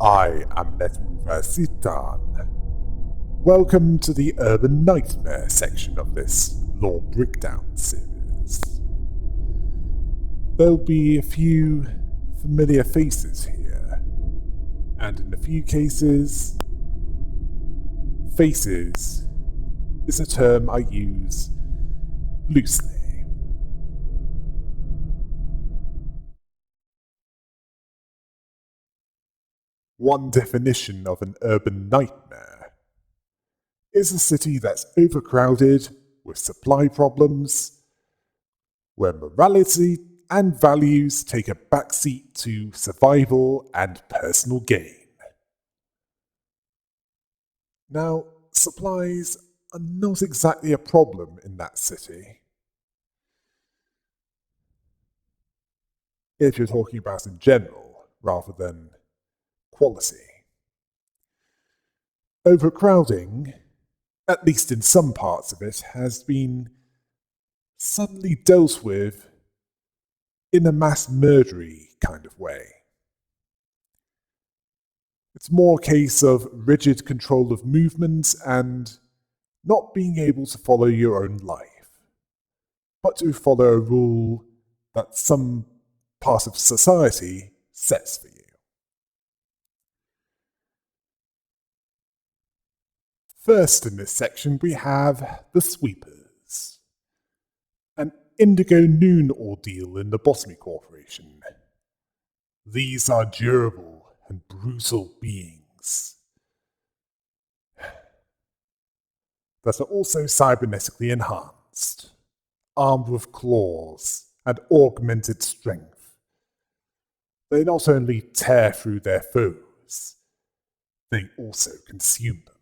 I am Sitan. Welcome to the Urban Nightmare section of this Lore Breakdown series. There'll be a few familiar faces here, and in a few cases, faces is a term I use loosely. One definition of an urban nightmare is a city that's overcrowded with supply problems, where morality and values take a backseat to survival and personal gain. Now, supplies are not exactly a problem in that city. If you're talking about in general, rather than quality. Overcrowding, at least in some parts of it, has been suddenly dealt with in a mass murdery kind of way. It's more a case of rigid control of movements and not being able to follow your own life, but to follow a rule that some part of society sets for you. First in this section we have the Sweepers, an indigo noon ordeal in the Botany Corporation. These are durable and brutal beings that are also cybernetically enhanced, armed with claws and augmented strength. They not only tear through their foes, they also consume them.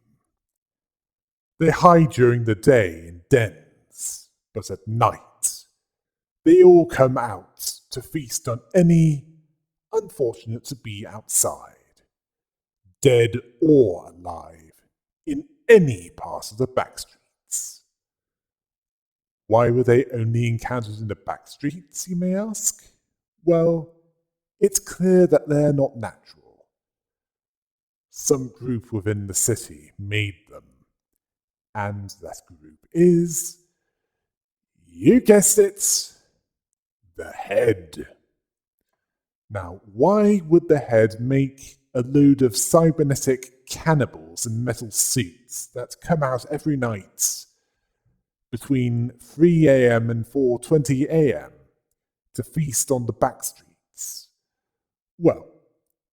They hide during the day in dens, but at night, they all come out to feast on any unfortunate to be outside, dead or alive, in any part of the backstreets. Why were they only encountered in the backstreets, you may ask? Well, it's clear that they're not natural. Some group within the city made them. And that group is, you guessed it, the Head. Now, why would the Head make a load of cybernetic cannibals in metal suits that come out every night between 3 a.m. and 4:20 a.m. to feast on the backstreets? Well,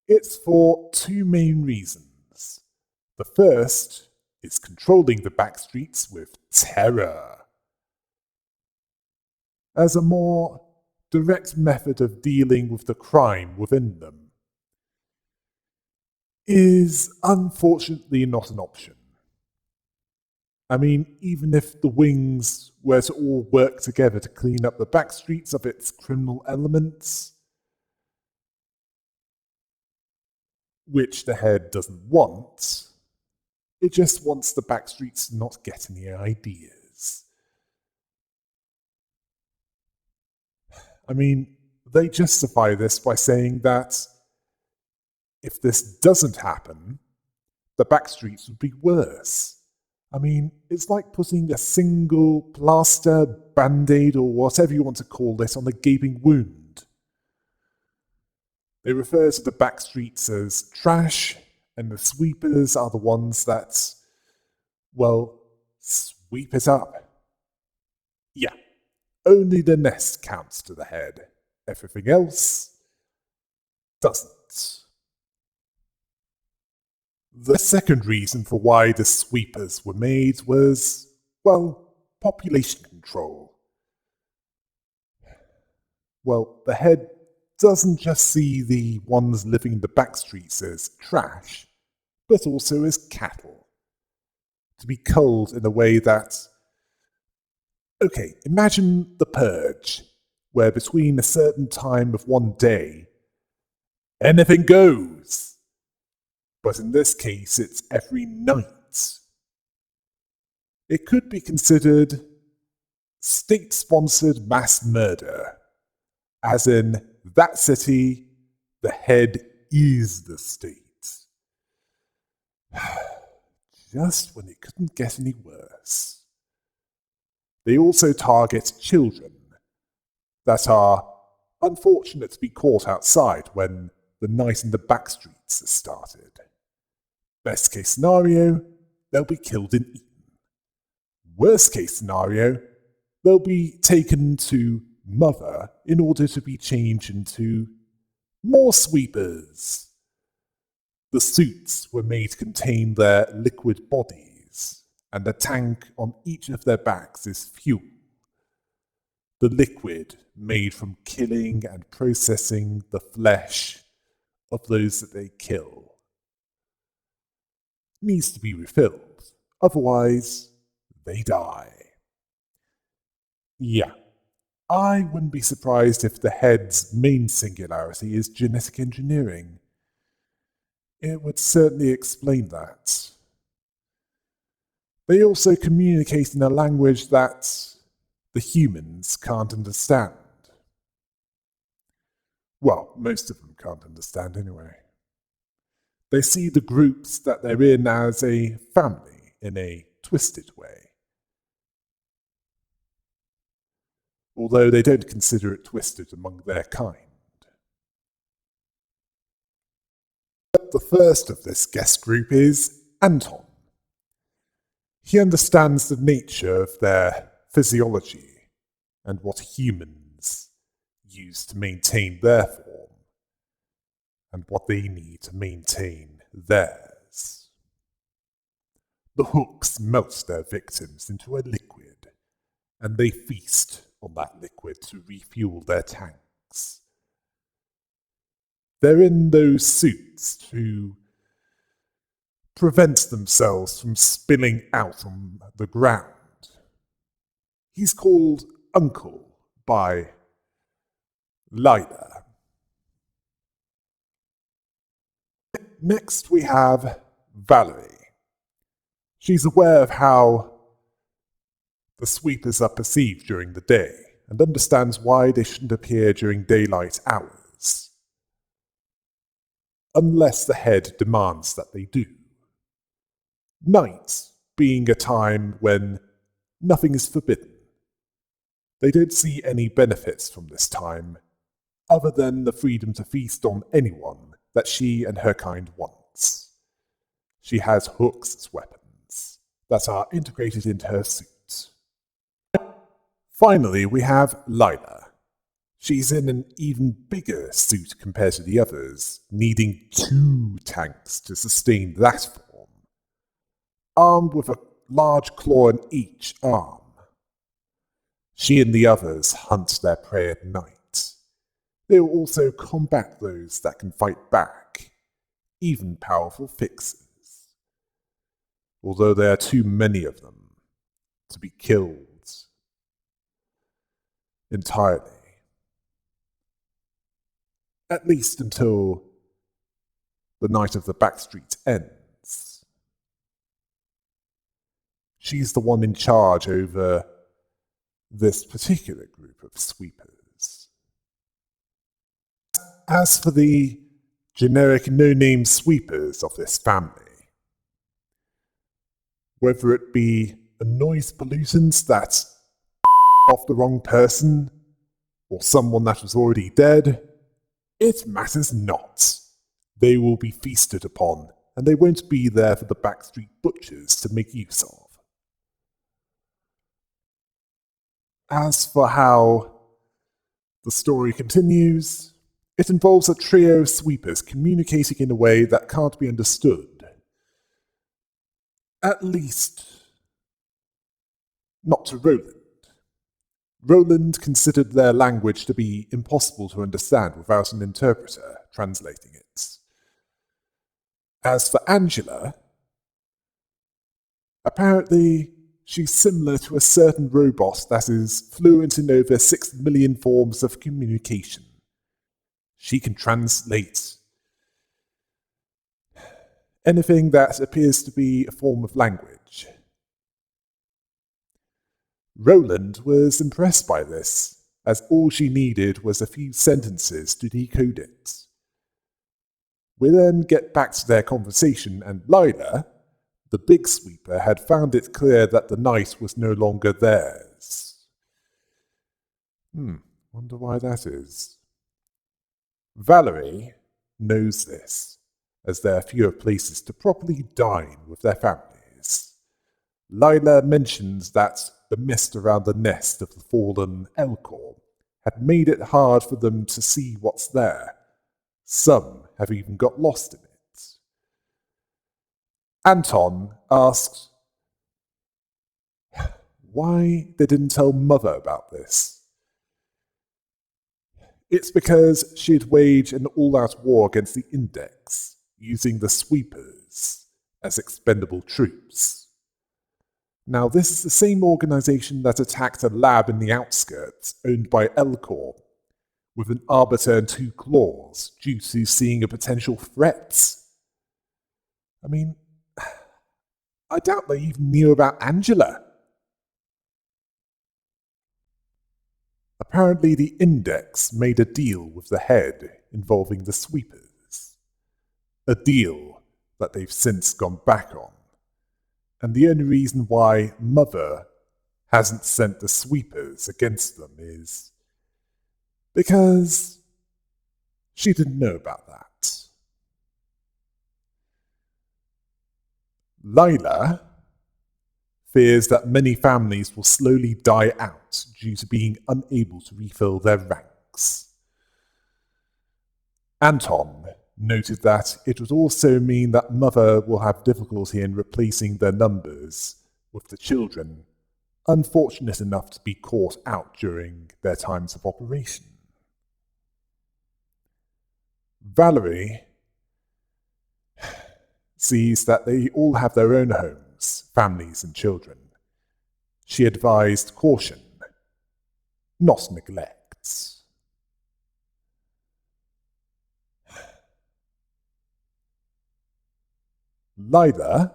it's for two main reasons. The first is controlling the backstreets with terror. As a more direct method of dealing with the crime within them is unfortunately not an option. I mean, even if the Wings were to all work together to clean up the backstreets of its criminal elements, which the Head doesn't want, it just wants the backstreets to not get any ideas. I mean, they justify this by saying that if this doesn't happen, the backstreets would be worse. I mean, it's like putting a single plaster, band-aid, or whatever you want to call it on a gaping wound. They refer to the backstreets as trash, and the Sweepers are the ones that, well, sweep it up. Yeah, only the nest counts to the Head. Everything else doesn't. The second reason for why the Sweepers were made was, well, population control. Well, the Head doesn't just see the ones living in the backstreets as trash, but also as cattle. To be culled in a way that... Okay, imagine the Purge, where between a certain time of one day, anything goes. But in this case, it's every night. It could be considered state-sponsored mass murder, as in that city, the Head is the state. Just when it couldn't get any worse. They also target children that are unfortunate to be caught outside when the night in the back streets has started. Best case scenario, they'll be killed and eaten. Worst case scenario, they'll be taken to Mother in order to be changed into more sweepers. The suits were made to contain their liquid bodies, and the tank on each of their backs is fuel. The liquid made from killing and processing the flesh of those that they kill needs to be refilled, otherwise they die. Yeah, I wouldn't be surprised if the head's main singularity is genetic engineering. It would certainly explain that. They also communicate in a language that the humans can't understand. Well, most of them can't understand anyway. They see the groups that they're in as a family in a twisted way. Although they don't consider it twisted among their kind. The first of this guest group is Anton. He understands the nature of their physiology and what humans use to maintain their form and what they need to maintain theirs. The hooks melt their victims into a liquid, and they feast on that liquid to refuel their tanks. They're in those suits to prevent themselves from spilling out on the ground. He's called Uncle by Lila. Next we have Valerie. She's aware of how the sweepers are perceived during the day and understands why they shouldn't appear during daylight hours, unless the head demands that they do. Night being a time when nothing is forbidden. They don't see any benefits from this time, other than the freedom to feast on anyone that she and her kind wants. She has hooks as weapons that are integrated into her suit. Finally, we have Lila. She's in an even bigger suit compared to the others, needing 2 tanks to sustain that form, armed with a large claw in each arm. She and the others hunt their prey at night. They will also combat those that can fight back, even powerful fixers. Although there are too many of them to be killed entirely. At least until the night of the backstreet ends. She's the one in charge over this particular group of sweepers. As for the generic no-name sweepers of this family, whether it be a noise pollutant that off the wrong person, or someone that was already dead, it matters not. They will be feasted upon, and they won't be there for the backstreet butchers to make use of. As for how the story continues, it involves a trio of sweepers communicating in a way that can't be understood. At least, not to Roland. Roland considered their language to be impossible to understand without an interpreter translating it. As for Angela, apparently she's similar to a certain robot that is fluent in over 6 million forms of communication. She can translate anything that appears to be a form of language. Roland was impressed by this, as all she needed was a few sentences to decode it. We then get back to their conversation, and Lila, the big sweeper, had found it clear that the night was no longer theirs. Wonder why that is. Valerie knows this, as there are fewer places to properly dine with their families. Lila mentions that the mist around the nest of the fallen Elcor had made it hard for them to see what's there. Some have even got lost in it. Anton asks why they didn't tell Mother about this. It's because she'd waged an all-out war against the Index, using the sweepers as expendable troops. Now, this is the same organization that attacked a lab in the outskirts, owned by Elcor, with an arbiter and 2 claws, due to seeing a potential threat. I mean, I doubt they even knew about Angela. Apparently the Index made a deal with the head involving the sweepers. A deal that they've since gone back on. And the only reason why Mother hasn't sent the sweepers against them is because she didn't know about that. Lila fears that many families will slowly die out due to being unable to refill their ranks. Anton noted that it would also mean that Mother will have difficulty in replacing their numbers with the children unfortunate enough to be caught out during their times of operation. Valerie sees that they all have their own homes, families and children. She advised caution, not neglect. Lila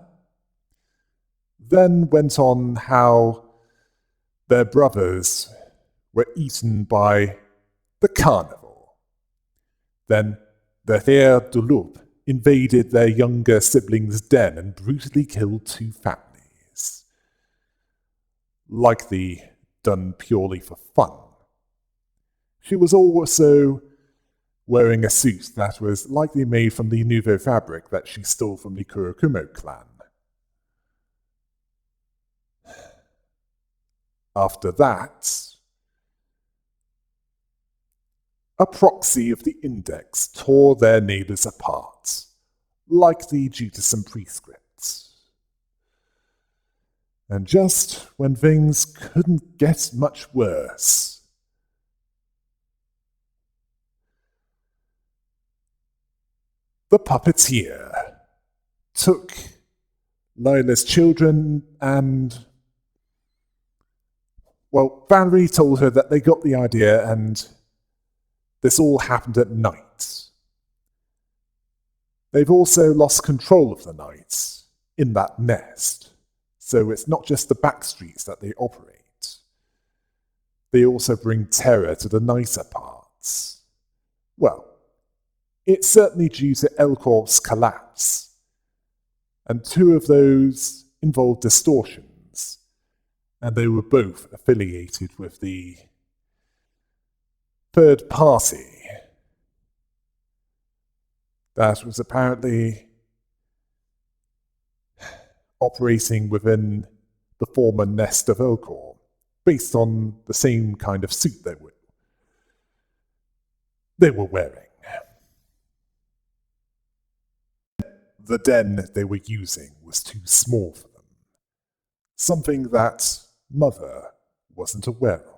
then went on how their brothers were eaten by the carnival. Then the Thayer Dulup invaded their younger siblings' den and brutally killed 2 families. Likely done purely for fun. She was also wearing a suit that was likely made from the Nouveau fabric that she stole from the Kurokumo clan. After that, a proxy of the Index tore their neighbors apart, likely due to some prescripts. And just when things couldn't get much worse, the puppeteer took Lila's children and, well, Valerie told her that they got the idea and this all happened at night. They've also lost control of the night in that nest, so it's not just the back streets that they operate. They also bring terror to the nicer parts. Well, it's certainly due to Elcorp's collapse, and 2 of those involved distortions, and they were both affiliated with the third party that was apparently operating within the former nest of Elcor, based on the same kind of suit they were wearing. The den they were using was too small for them, something that Mother wasn't aware of.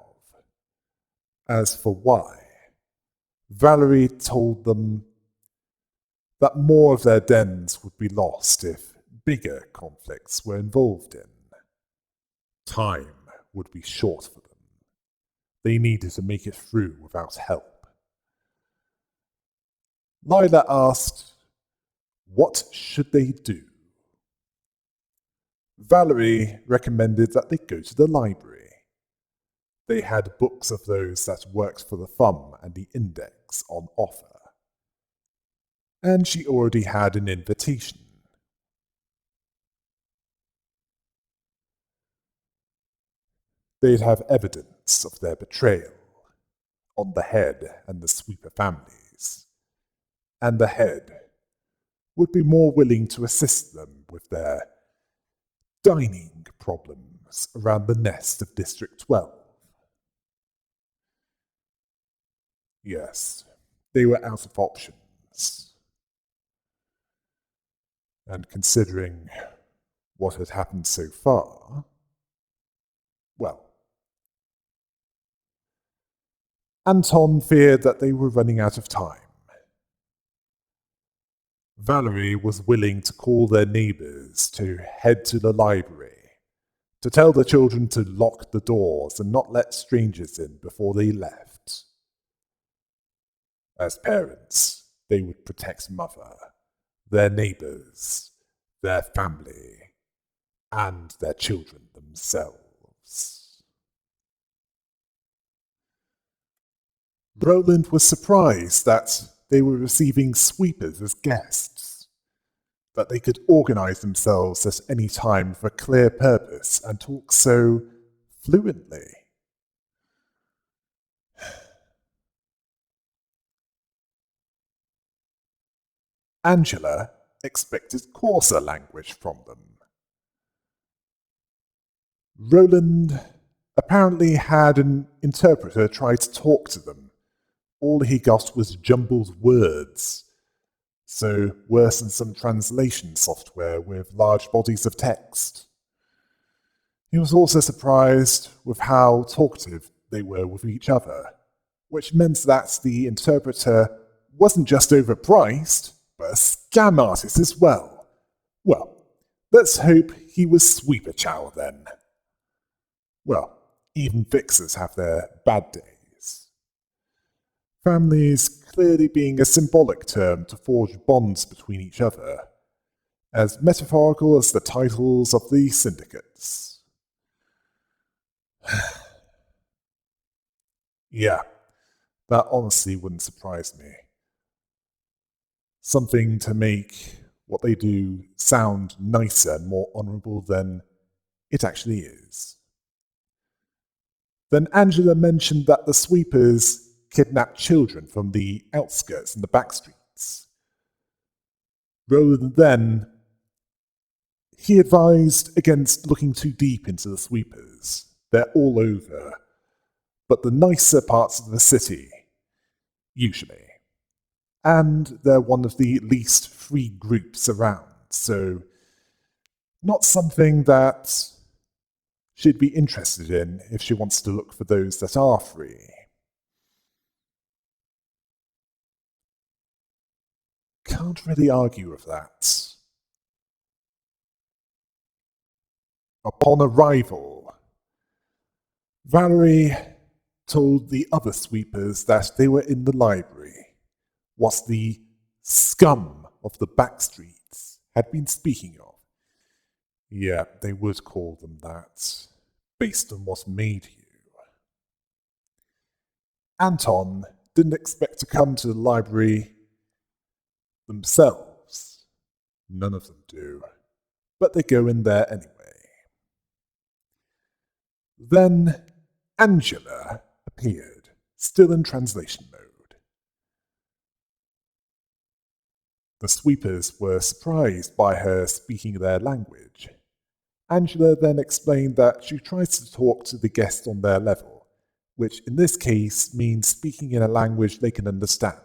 As for why, Valerie told them that more of their dens would be lost if bigger conflicts were involved in. Time would be short for them. They needed to make it through without help. Lila asked, what should they do? Valerie recommended that they go to the library. They had books of those that worked for the Thumb and the Index on offer. and she already had an invitation. They'd have evidence of their betrayal on the head and the sweeper families, and the head would be more willing to assist them with their dining problems around the nest of District 12. Yes, they were out of options. And considering what had happened so far, well, Anton feared that they were running out of time. Valerie was willing to call their neighbors to head to the library, to tell the children to lock the doors and not let strangers in before they left. As parents, they would protect Mother, their neighbors, their family, and their children themselves. Roland was surprised that they were receiving sweepers as guests, that they could organize themselves at any time for a clear purpose and talk so fluently. Angela expected coarser language from them. Roland apparently had an interpreter try to talk to them. All he got was jumbled words, so worse than some translation software with large bodies of text. He was also surprised with how talkative they were with each other, which meant that the interpreter wasn't just overpriced, but a scam artist as well. Well, let's hope he was Sweeper Chow then. Well, even fixers have their bad days. Families clearly being a symbolic term to forge bonds between each other, as metaphorical as the titles of the syndicates. Yeah, that honestly wouldn't surprise me. Something to make what they do sound nicer and more honourable than it actually is. Then Angela mentioned that the sweepers kidnapped children from the outskirts and the back streets. Roland then, he advised against looking too deep into the sweepers. They're all over, but the nicer parts of the city, usually. And they're one of the least free groups around, so not something that she'd be interested in if she wants to look for those that are free. Can't really argue with that. Upon arrival, Valerie told the other sweepers that they were in the library, what the scum of the back streets had been speaking of. Yeah, they would call them that, based on what made you. Anton didn't expect to come to the library themselves. None of them do, but they go in there anyway. Then Angela appeared, still in translation mode. The sweepers were surprised by her speaking their language. Angela then explained that she tries to talk to the guests on their level, which in this case means speaking in a language they can understand.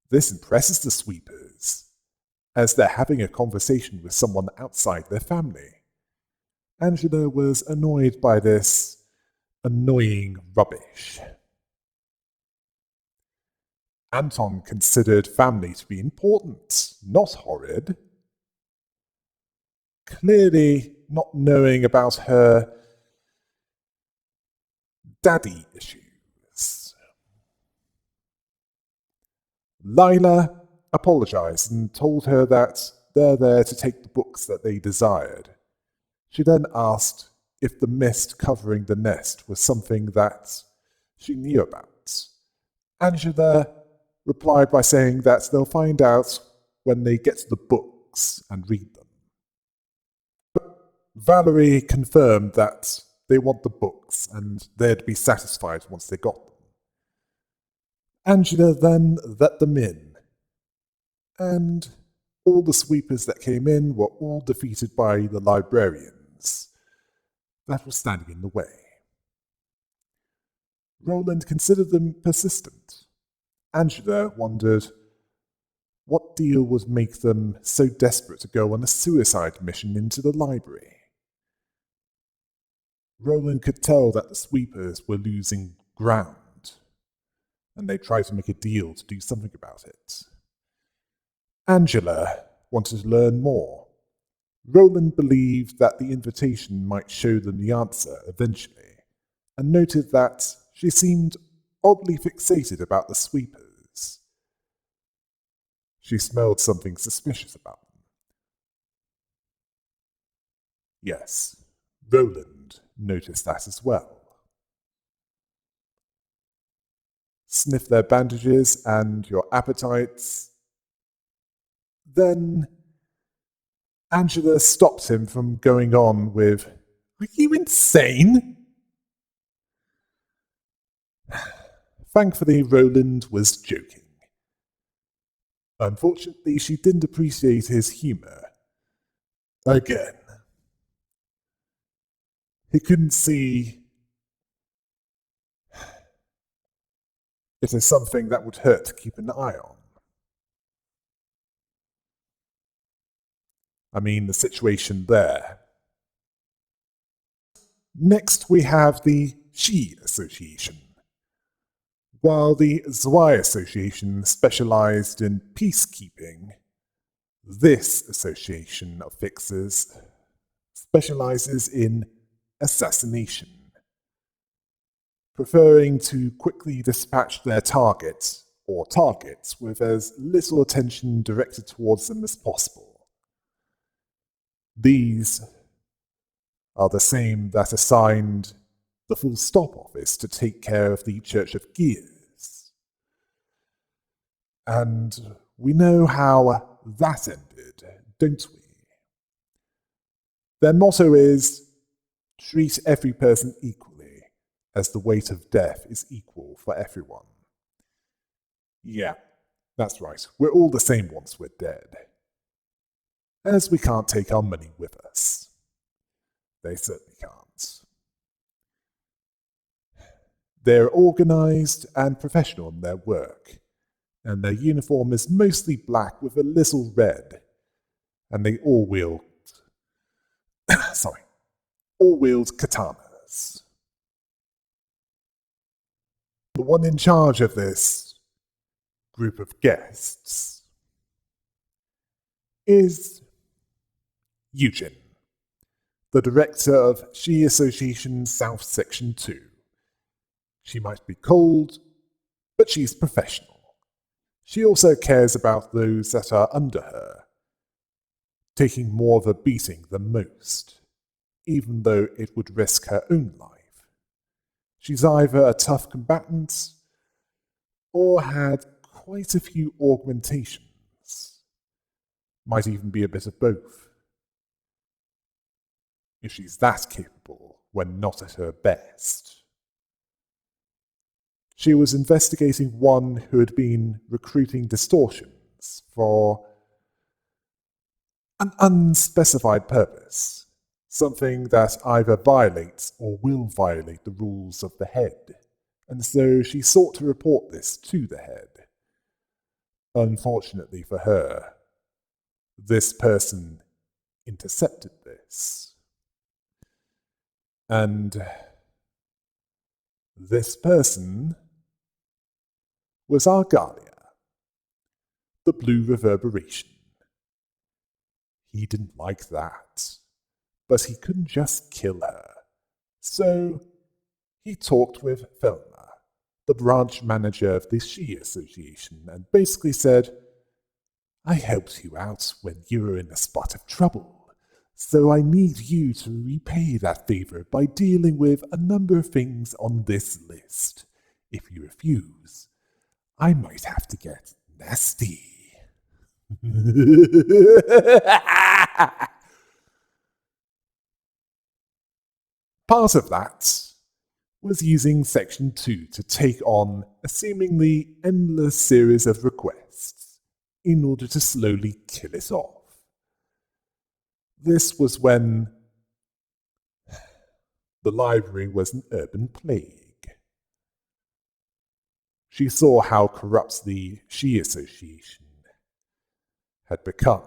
This impresses the sweepers, as they're having a conversation with someone outside their family. Angela was annoyed by this annoying rubbish. Anton considered family to be important, not horrid. Clearly not knowing about her daddy issues. Lila apologized and told her that they're there to take the books that they desired. She then asked if the mist covering the nest was something that she knew about. Angela replied by saying that they'll find out when they get to the books and read them. But Valerie confirmed that they want the books and they'd be satisfied once they got them. Angela then let them in, and all the sweepers that came in were all defeated by the librarians that were standing in the way. Roland considered them persistent. Angela wondered what deal would make them so desperate to go on a suicide mission into the library. Roland could tell that the sweepers were losing ground, and they tried to make a deal to do something about it. Angela wanted to learn more. Roland believed that the invitation might show them the answer eventually, and noted that she seemed oddly fixated about the sweepers. She smelled something suspicious about them. Yes, Roland noticed that as well. Sniff their bandages and your appetites. Then Angela stopped him from going on with, "Are you insane?" Thankfully, Roland was joking. Unfortunately, she didn't appreciate his humour. Again. He couldn't see it as something that would hurt to keep an eye on. I mean, the situation there. Next, we have the She Association. While the Zwei Association specialized in peacekeeping, this association of fixers specializes in assassination, preferring to quickly dispatch their targets or targets with as little attention directed towards them as possible. These are the same that assigned the Full Stop office to take care of the Church of Gears. And we know how that ended, don't we? Their motto is, treat every person equally, as the weight of death is equal for everyone. Yeah, that's right, we're all the same once we're dead. As we can't take our money with us. They certainly can't. They're organized and professional in their work, and their uniform is mostly black with a little red, and they all wield katanas. The one in charge of this group of guests is Eugen, the director of She Association South Section 2. She might be cold, but she's professional. She also cares about those that are under her, taking more of a beating than most, even though it would risk her own life. She's either a tough combatant or had quite a few augmentations. Might even be a bit of both. If she's that capable when not at her best. She was investigating one who had been recruiting distortions for an unspecified purpose, something that either violates or will violate the rules of the head, and so she sought to report this to the head. Unfortunately for her, this person intercepted this. And this person was Argalia, the blue reverberation. He didn't like that, but he couldn't just kill her. So he talked with Thelma, the branch manager of the She Association, and basically said, I helped you out when you were in a spot of trouble, so I need you to repay that favor by dealing with a number of things on this list. If you refuse, I might have to get nasty. Part of that was using Section 2 to take on a seemingly endless series of requests in order to slowly kill it off. This was when the library was an urban plague. She saw how corrupt the She Association had become,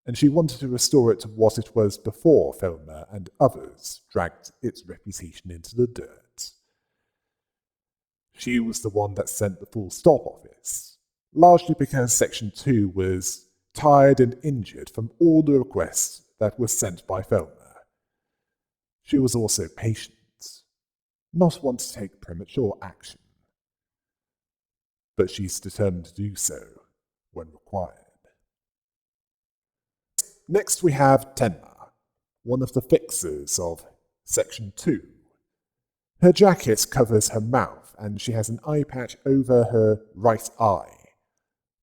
and she wanted to restore it to what it was before Thelma and others dragged its reputation into the dirt. She was the one that sent the full stop office, largely because Section 2 was tired and injured from all the requests that were sent by Thelma. She was also patient, not one to take premature action, but she's determined to do so when required. Next we have Tenma, one of the fixers of Section 2. Her jacket covers her mouth, and she has an eye patch over her right eye,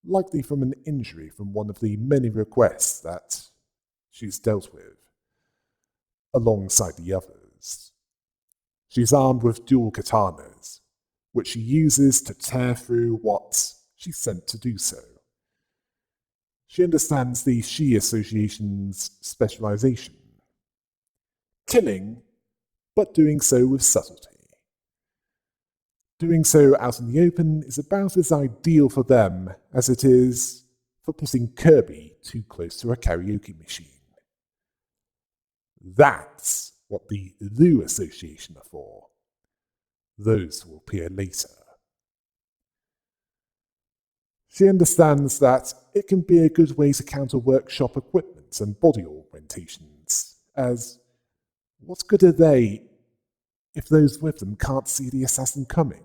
likely from an injury from one of the many requests that she's dealt with, alongside the others. She's armed with dual katanas, which she uses to tear through what she's sent to do so. She understands the She Association's specialization: killing, but doing so with subtlety. Doing so out in the open is about as ideal for them as it is for putting Kirby too close to a karaoke machine. That's what the Lu Association are for. Those will appear later. She understands that it can be a good way to counter workshop equipment and body augmentations, as what good are they if those with them can't see the assassin coming?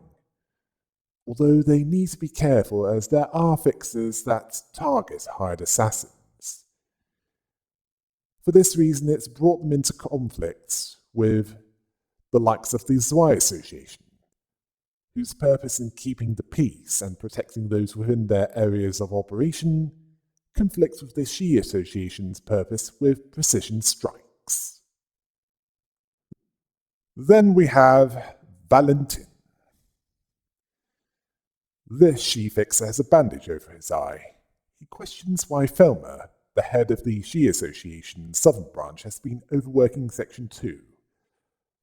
Although they need to be careful, as there are fixers that target hired assassins. For this reason, it's brought them into conflict with the likes of the Zwei Association, whose purpose in keeping the peace and protecting those within their areas of operation conflicts with the She Association's purpose with precision strikes. Then we have Valentin. This She fixer has a bandage over his eye. He questions why Thelma, the head of the She Association's southern branch, has been overworking Section 2,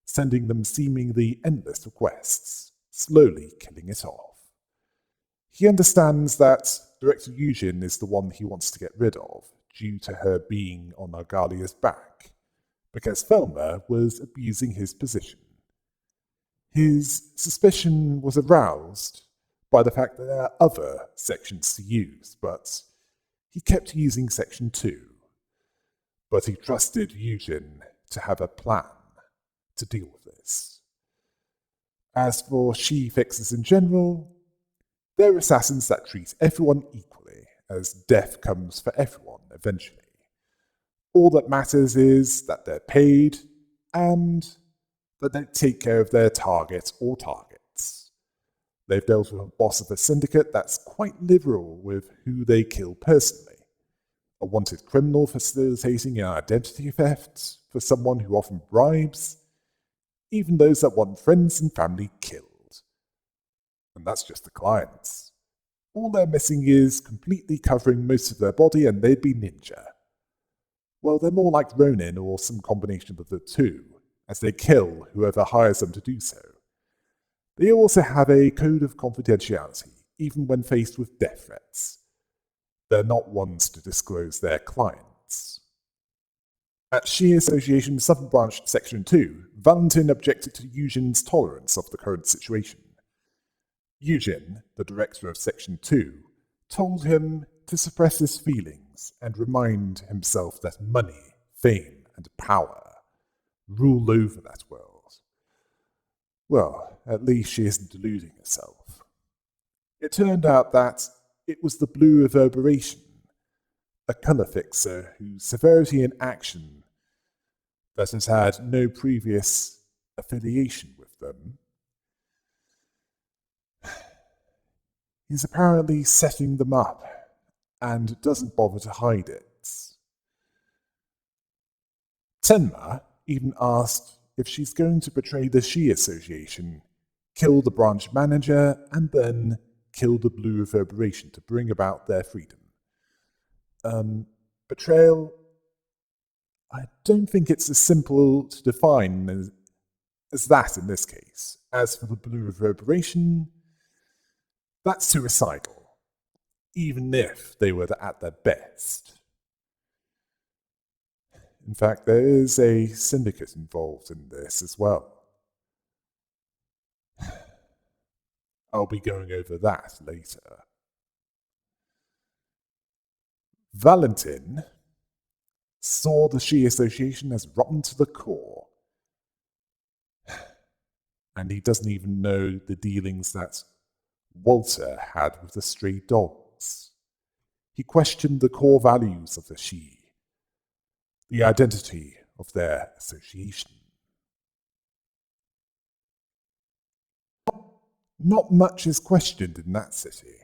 sending them seemingly endless requests, slowly killing it off. He understands that Director Yujin is the one he wants to get rid of, due to her being on Argalia's back, because Thelma was abusing his position. His suspicion was aroused by the fact that there are other sections to use, but he kept using Section 2. But he trusted Yujin to have a plan to deal with this. As for She fixers in general, they're assassins that treat everyone equally, as death comes for everyone eventually. All that matters is that they're paid and that they take care of their target or targets. They've dealt with a boss of a syndicate that's quite liberal with who they kill personally. A wanted criminal facilitating an identity theft for someone who often bribes, even those that want friends and family killed. And that's just the clients. All they're missing is completely covering most of their body, and they'd be ninja. Well, they're more like Ronin or some combination of the two, as they kill whoever hires them to do so. They also have a code of confidentiality, even when faced with death threats. They're not ones to disclose their clients. At She Association Southern Branch Section 2, Valentin objected to Yujin's tolerance of the current situation. Yujin, the director of Section 2, told him to suppress his feelings and remind himself that money, fame, and power rule over that world. Well, at least she isn't deluding herself. It turned out that it was the Blue Reverberation, a colour fixer whose severity in action that has had no previous affiliation with them, He's apparently setting them up and doesn't bother to hide it. Tenma even asked if she's going to betray the Shi Association, kill the branch manager, and then kill the Blue Reverberation to bring about their freedom. Betrayal? I don't think it's as simple to define as that in this case. As for the Blue Reverberation, that's suicidal, even if they were at their best. In fact, there is a syndicate involved in this as well. I'll be going over that later. Valentin saw the Shi Association as rotten to the core. And he doesn't even know the dealings that Walter had with the stray dogs. He questioned the core values of the Shi, the identity of their association. Not much is questioned in that city,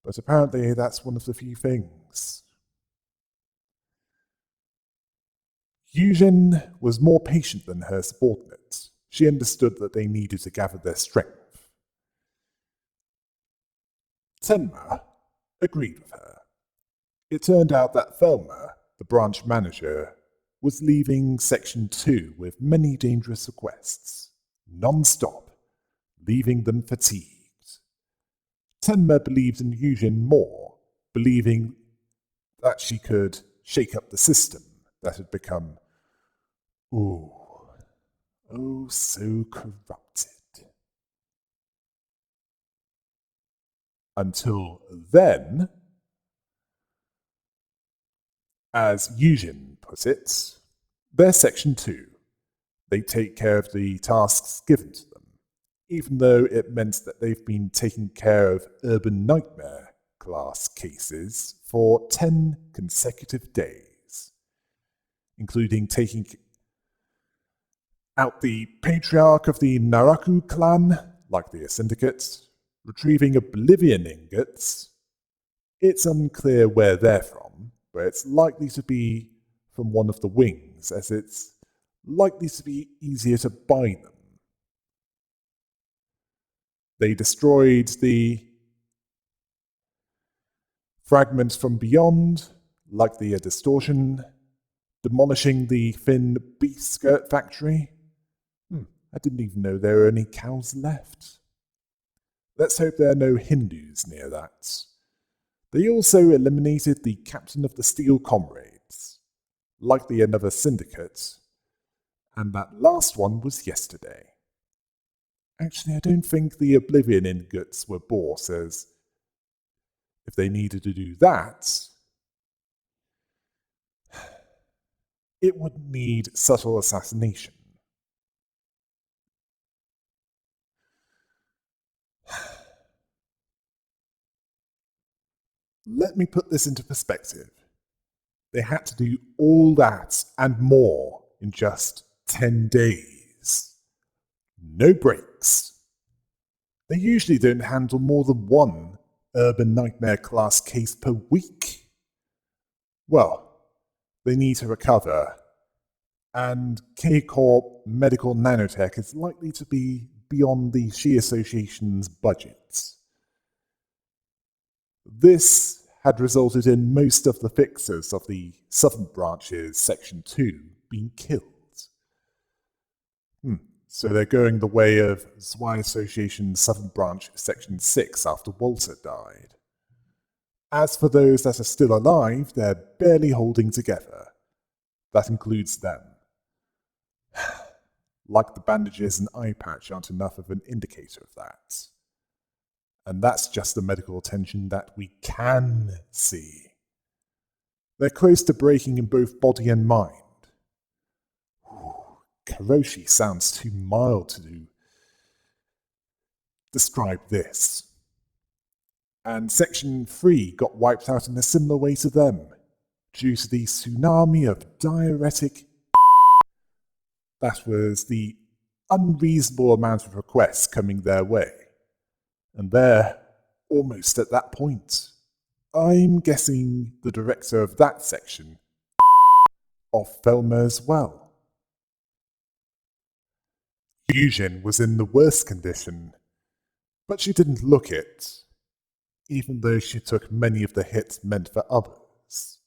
but apparently that's one of the few things. Yujin was more patient than her subordinates. She understood that they needed to gather their strength. Tenma agreed with her. It turned out that Thelma, the branch manager, was leaving Section 2 with many dangerous requests, non-stop, leaving them fatigued. Tenma believed in Yujin more, believing that she could shake up the system that had become, oh, so corrupted. Until then, as Yujin put it, they're Section 2. They take care of the tasks given to them, even though it meant that they've been taking care of urban nightmare class cases for 10 consecutive days, including taking out the patriarch of the Naraku clan, like the Syndicate, retrieving Oblivion ingots. It's unclear where they're from, but it's likely to be from one of the wings, as it's likely to be easier to buy them. They destroyed the fragments from beyond, like the distortion, demolishing the thin beef skirt factory. I didn't even know there were any cows left. Let's hope there are no Hindus near that. They also eliminated the captain of the Steel Comrades, likely another syndicate, and that last one was yesterday. Actually, I don't think the Oblivion ingots were bought, as if they needed to do that, it would need subtle assassination. Let me put this into perspective. They had to do all that and more in just 10 days. No breaks. They usually don't handle more than one urban nightmare class case per week. Well, they need to recover, and K-Corp Medical Nanotech is likely to be beyond the Shi Association's budgets. This had resulted in most of the fixers of the Southern Branch's Section 2 being killed. So they're going the way of Zwei Association's Southern Branch Section 6 after Walter died. As for those that are still alive, they're barely holding together. That includes them. Like the bandages and eye patch aren't enough of an indicator of that. And that's just the medical attention that we can see. They're close to breaking in both body and mind. Karoshi sounds too mild to describe this. And Section 3 got wiped out in a similar way to them, due to the tsunami of diuretic. That was the unreasonable amount of requests coming their way. And they're almost at that point. I'm guessing the director of that section of Thelma as well. Eugen was in the worst condition, but she didn't look it, even though she took many of the hits meant for others.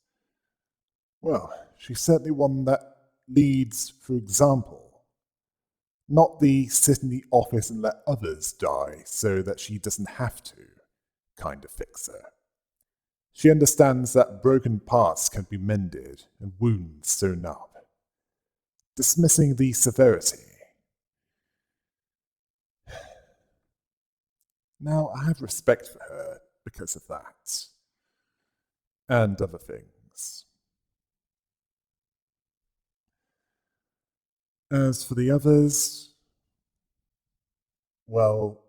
Well, she's certainly one that leads, for example, not the sit in the office and let others die so that she doesn't have to kind of fixer. She understands that broken parts can be mended and wounds sewn up, dismissing the severity. Now, I have respect for her because of that, and other things. As for the others, well,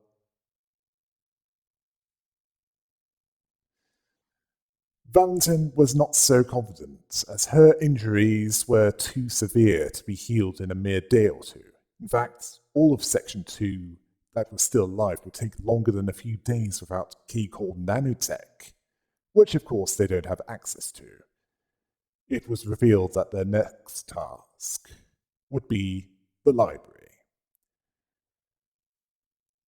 Valentin was not so confident, as her injuries were too severe to be healed in a mere day or two. In fact, all of Section 2 that was still alive would take longer than a few days without key called nanotech, which of course they don't have access to. It was revealed that their next task would be the library.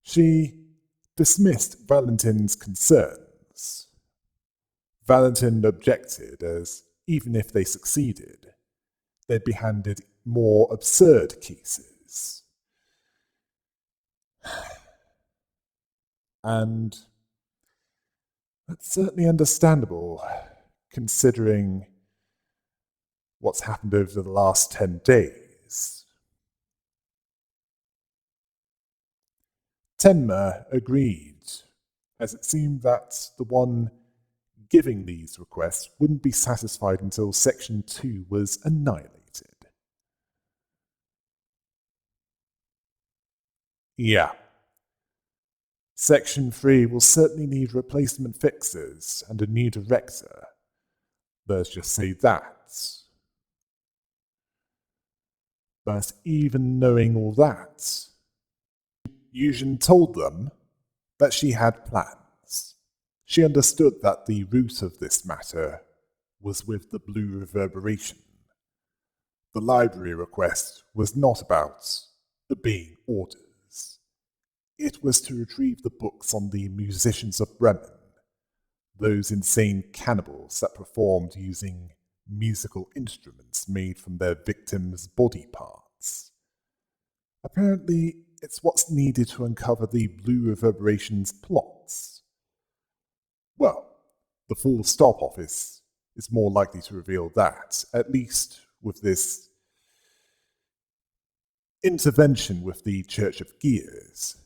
She dismissed Valentin's concerns. Valentin objected, as even if they succeeded, they'd be handed more absurd cases. And that's certainly understandable, considering what's happened over the last 10 days. Tenma agreed, as it seemed that the one giving these requests wouldn't be satisfied until Section 2 was annihilated. Yeah. Section 3 will certainly need replacement fixers and a new director. Let's just say that. But even knowing all that, Eugen told them that she had plans. She understood that the root of this matter was with the blue reverberation. The library request was not about obeying orders. It was to retrieve the books on the musicians of Bremen, those insane cannibals that performed using musical instruments made from their victims' body parts. Apparently, it's what's needed to uncover the Blue Reverberation's plots. Well, the Full Stop office is more likely to reveal that, at least with this intervention with the Church of Gears.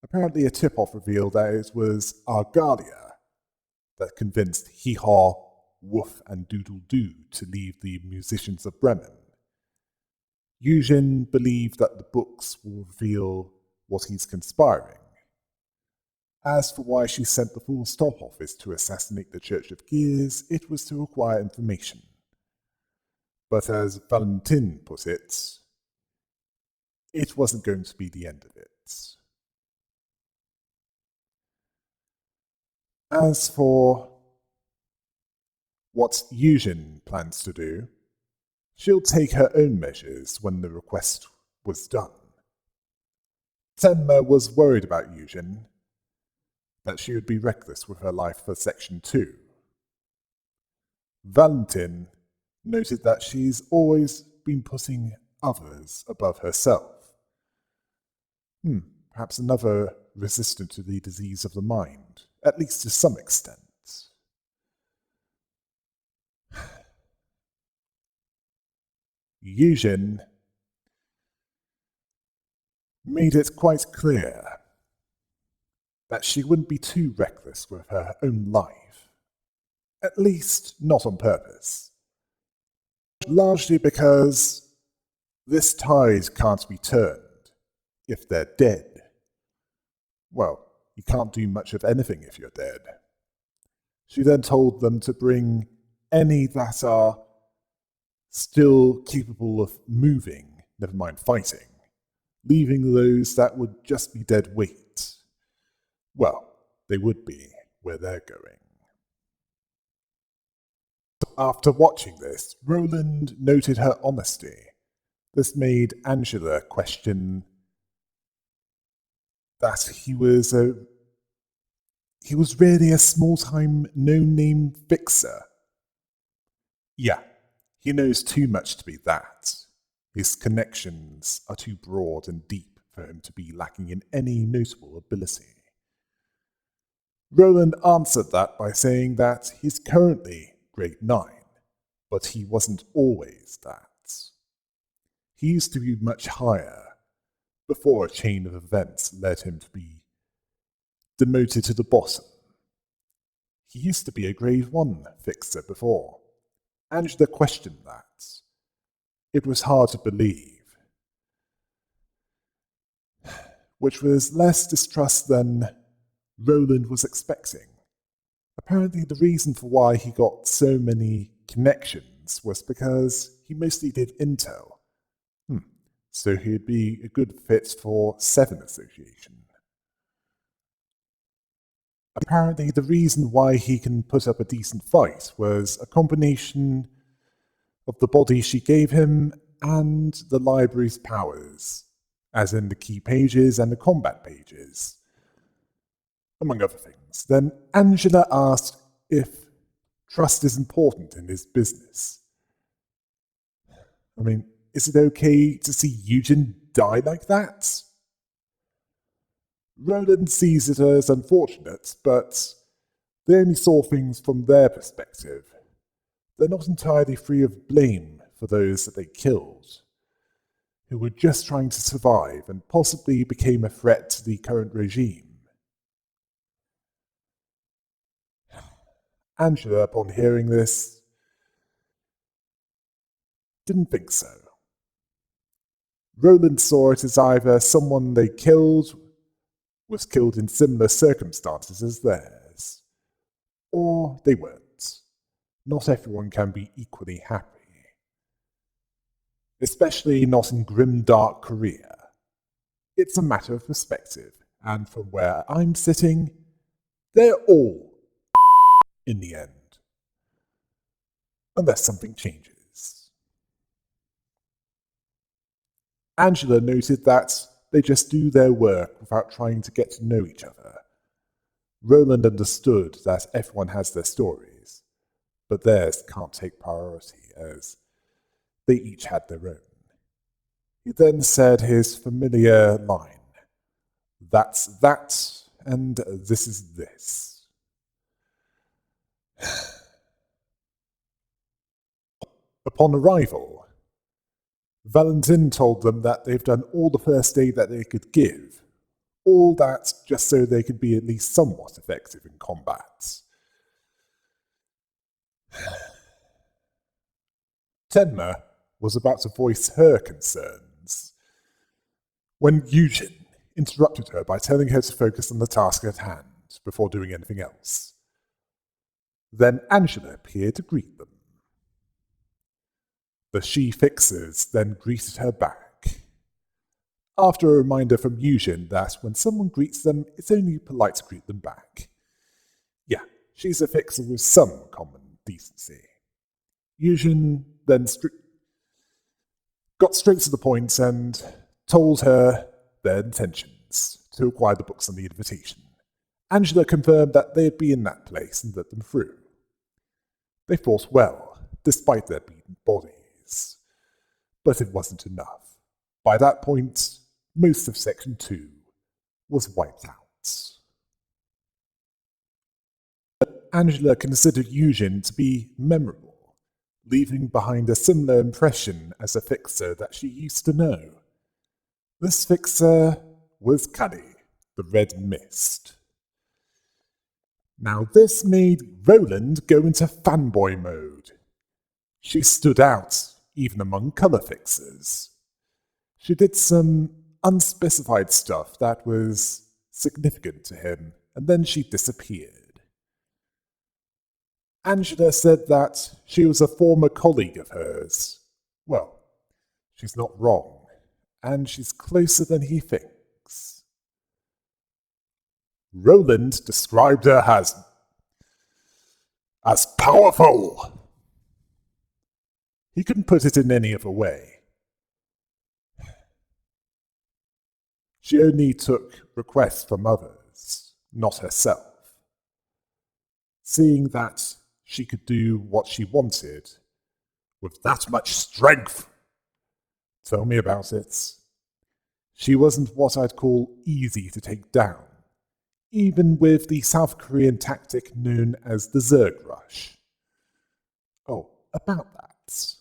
Apparently, a tip-off revealed that it was Argalia that convinced Hee-Haw, Woof, and Doodle-Doo to leave the musicians of Bremen. Eugen believed that the books will reveal what he's conspiring. As for why she sent the Full Stop office to assassinate the Church of Gears, it was to acquire information. But as Valentin put it wasn't going to be the end of it. As for what Eugen plans to do, she'll take her own measures when the request was done. Tenma was worried about Eugen, that she would be reckless with her life for Section 2. Valentin noted that she's always been putting others above herself. Perhaps another resistant to the disease of the mind, at least to some extent. Eugen made it quite clear that she wouldn't be too reckless with her own life, at least not on purpose. Largely because this tide can't be turned if they're dead. Well, you can't do much of anything if you're dead. She then told them to bring any that are still capable of moving, never mind fighting, leaving those that would just be dead weight. Well, they would be, where they're going. After watching this, Roland noted her honesty. This made Angela question that he was really a small-time, no-name fixer. Yeah, he knows too much to be that. His connections are too broad and deep for him to be lacking in any notable ability. Roland answered that by saying that he's currently grade 9, but he wasn't always that. He used to be much higher, before a chain of events led him to be demoted to the bottom. He used to be a grade 1 fixer before. Angela questioned that. It was hard to believe, which was less distrust than Roland was expecting. Apparently the reason for why he got so many connections was because he mostly did intel. So he'd be a good fit for 7 Association. Apparently the reason why he can put up a decent fight was a combination of the body she gave him and the library's powers, as in the key pages and the combat pages, among other things. Then Angela asked if trust is important in his business. I mean, is it okay to see Eugen die like that? Roland sees it as unfortunate, but they only saw things from their perspective. They're not entirely free of blame for those that they killed, who were just trying to survive and possibly became a threat to the current regime. Angela, upon hearing this, didn't think so. Roland saw it as either someone they killed was killed in similar circumstances as theirs, or they weren't. Not everyone can be equally happy, especially not in grim-dark Korea. It's a matter of perspective, and from where I'm sitting, they're all in the end, unless something changes. Angela noted that they just do their work without trying to get to know each other. Roland understood that everyone has their stories, but theirs can't take priority as they each had their own. He then said his familiar line, "That's that, and this is this." Upon arrival, Valentin told them that they've done all the first aid that they could give, all that just so they could be at least somewhat effective in combat. Tenma was about to voice her concerns when Eugen interrupted her by telling her to focus on the task at hand before doing anything else. Then Angela appeared to greet them. The she-fixers then greeted her back, after a reminder from Eugen that when someone greets them, it's only polite to greet them back. Yeah, she's a fixer with some common decency. Eugen then got straight to the point and told her their intentions to acquire the books on the invitation. Angela confirmed that they'd be in that place and let them through. They fought well, despite their beaten bodies. But it wasn't enough. By that point, most of Section 2 was wiped out. Angela considered Eugen to be memorable, leaving behind a similar impression as a fixer that she used to know. This fixer was Cuddy, the Red Mist. Now this made Roland go into fanboy mode. She stood out, even among color fixers. She did some unspecified stuff that was significant to him, and then she disappeared. Angela said that she was a former colleague of hers. Well, she's not wrong, and she's closer than he thinks. Roland described her as as powerful. He couldn't put it in any other way. She only took requests from others, not herself. Seeing that she could do what she wanted with that much strength. Tell me about it. She wasn't what I'd call easy to take down, even with the South Korean tactic known as the Zerg Rush. Oh, about that.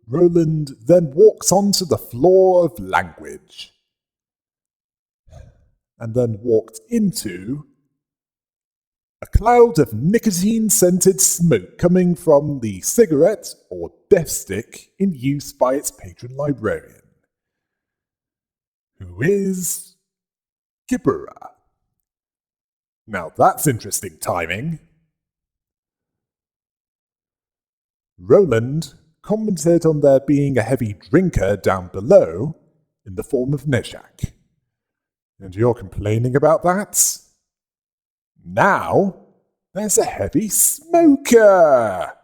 Roland then walks onto the floor of language, and then walked into a cloud of nicotine-scented smoke coming from the cigarette or death stick in use by its patron librarian, who is Gibera. Now that's interesting timing. Roland commented on there being a heavy drinker down below in the form of Nezhak. And you're complaining about that? Now, there's a heavy smoker!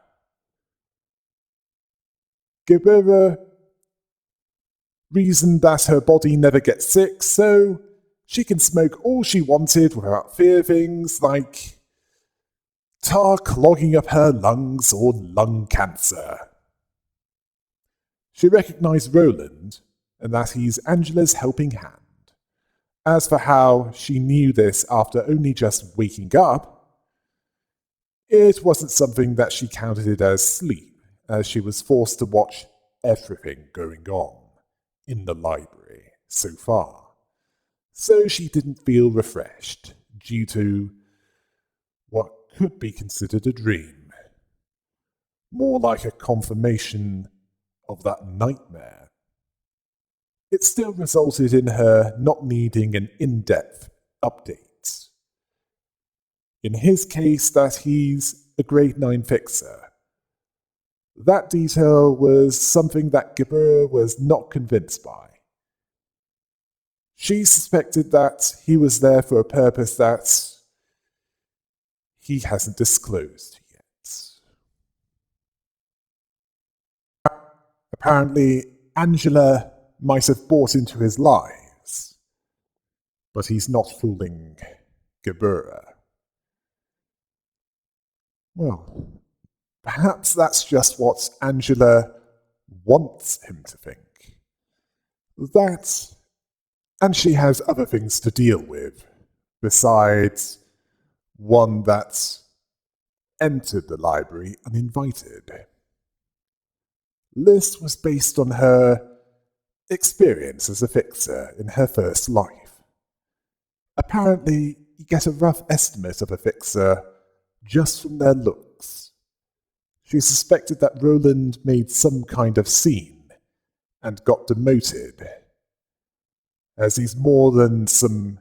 Gibera reasoned that her body never gets sick, so she can smoke all she wanted without fear of things like tar clogging up her lungs or lung cancer. She recognized Roland and that he's Angela's helping hand. As for how she knew this after only just waking up, it wasn't something that she counted as sleep, as she was forced to watch everything going on in the library so far. So she didn't feel refreshed due to what could be considered a dream. More like a confirmation of that nightmare. It still resulted in her not needing an in-depth update. In his case, that he's a grade 9 fixer. That detail was something that Gibber was not convinced by. She suspected that he was there for a purpose that he hasn't disclosed yet. Apparently, Angela might have bought into his lies, but he's not fooling Gibera. Well, perhaps that's just what Angela wants him to think. That, and she has other things to deal with, besides one that entered the library uninvited. This was based on her experience as a fixer in her first life. Apparently, you get a rough estimate of a fixer just from their looks. She suspected that Roland made some kind of scene and got demoted, as he's more than some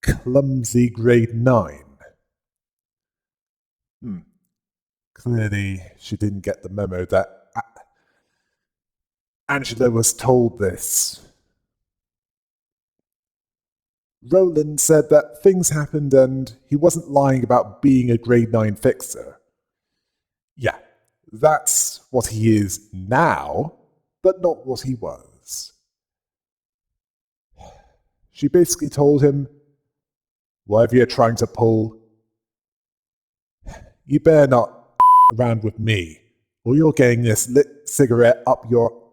clumsy grade 9. Clearly, she didn't get the memo that Angela was told this. Roland said that things happened and he wasn't lying about being a grade 9 fixer. Yeah, that's what he is now, but not what he was. She basically told him, whatever you're trying to pull, you better not around with me, or you're getting this lit cigarette up your.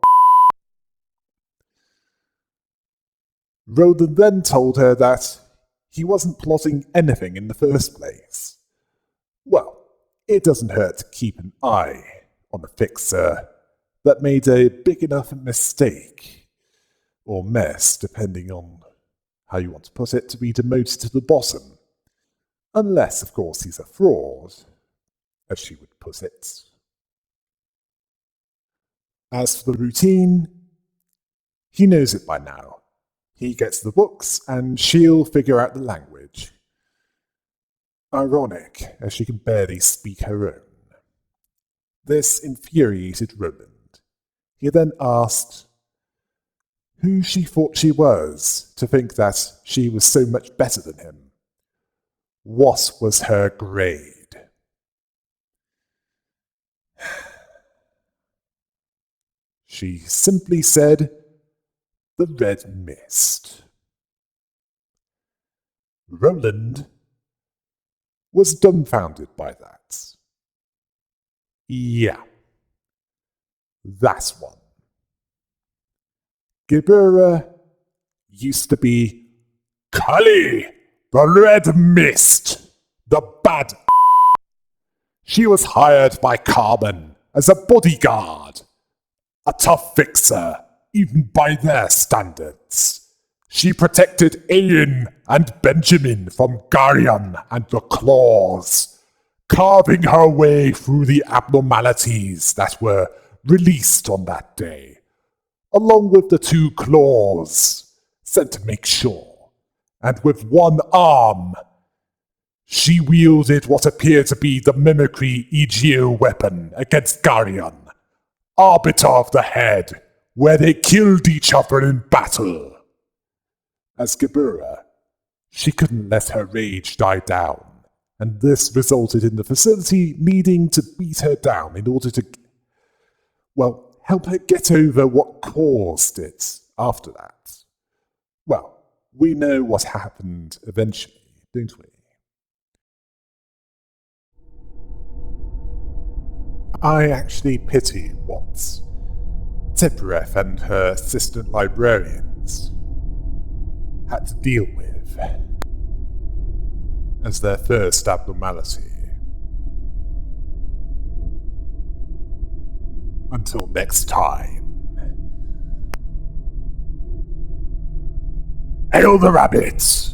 Roland then told her that he wasn't plotting anything in the first place. Well, it doesn't hurt to keep an eye on a fixer that made a big enough mistake, or mess, depending on how you want to put it, to be demoted to the bottom. Unless, of course, he's a fraud, as she would put it. As for the routine, he knows it by now. He gets the books, and she'll figure out the language. Ironic, as she can barely speak her own. This infuriated Roland. He then asked who she thought she was to think that she was so much better than him. What was her grade? She simply said, the red mist. Roland was dumbfounded by that. Yeah, that's one. Gibera used to be Cully, the red mist, the bad. She was hired by Carmen as a bodyguard, a tough fixer, even by their standards. She protected Ian and Benjamin from Garion and the Claws, carving her way through the abnormalities that were released on that day, along with the 2 Claws, sent to make sure. And with one arm, she wielded what appeared to be the mimicry Egeo weapon against Garion, Arbiter of the Head, where they killed each other in battle. As Gibera, she couldn't let her rage die down, and this resulted in the facility needing to beat her down in order to, help her get over what caused it after that. Well, we know what happened eventually, don't we? I actually pity what Tipref and her assistant librarians had to deal with as their first abnormality. Until next time. Hail the rabbits!